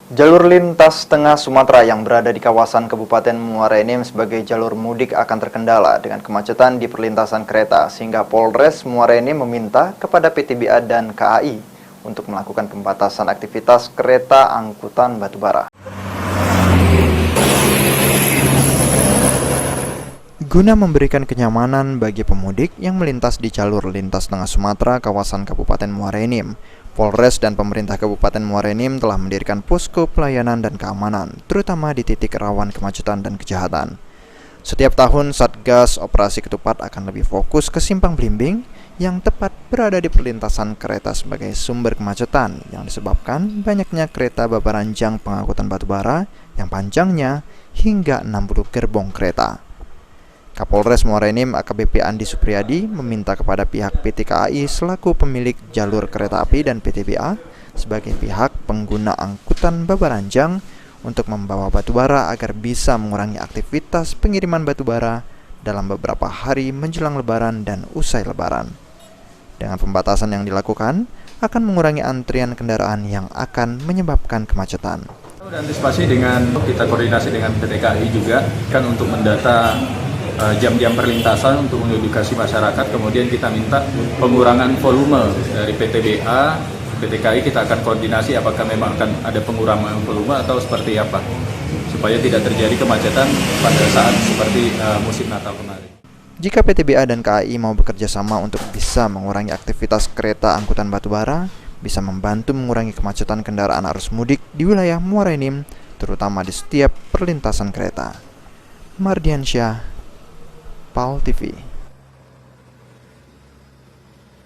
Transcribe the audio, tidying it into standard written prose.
Jalur lintas tengah Sumatera yang berada di kawasan Kabupaten Muara Enim sebagai jalur mudik akan terkendala dengan kemacetan di perlintasan kereta, sehingga Polres Muara Enim meminta kepada PTBA dan KAI untuk melakukan pembatasan aktivitas kereta angkutan batubara. Guna memberikan kenyamanan bagi pemudik yang melintas di jalur lintas tengah Sumatera kawasan Kabupaten Muara Enim, Polres dan pemerintah Kabupaten Muara Enim telah mendirikan posko pelayanan dan keamanan, terutama di titik rawan kemacetan dan kejahatan. Setiap tahun, Satgas Operasi Ketupat akan lebih fokus ke simpang belimbing yang tepat berada di perlintasan kereta sebagai sumber kemacetan yang disebabkan banyaknya kereta babaranjang pengangkutan batubara yang panjangnya hingga 60 gerbong kereta. Kapolres Muara Enim AKBP Andi Supriyadi meminta kepada pihak PT KAI selaku pemilik jalur kereta api dan PTBA sebagai pihak pengguna angkutan babaranjang untuk membawa batubara agar bisa mengurangi aktivitas pengiriman batubara dalam beberapa hari menjelang Lebaran dan usai Lebaran. Dengan pembatasan yang dilakukan, akan mengurangi antrian kendaraan yang akan menyebabkan kemacetan. Antisipasi dengan kita koordinasi dengan PT KAI juga kan untuk mendata jam-jam perlintasan untuk mengedukasi masyarakat. Kemudian kita minta pengurangan volume dari PTBA, PT KAI kita akan koordinasi apakah memang akan ada pengurangan volume atau seperti apa, supaya tidak terjadi kemacetan pada saat seperti musim Natal kemarin. Jika PTBA dan KAI mau bekerja sama untuk bisa mengurangi aktivitas kereta angkutan batubara, bisa membantu mengurangi kemacetan kendaraan arus mudik di wilayah Muara Enim, terutama di setiap perlintasan kereta. Mardiansyah, PAL TV.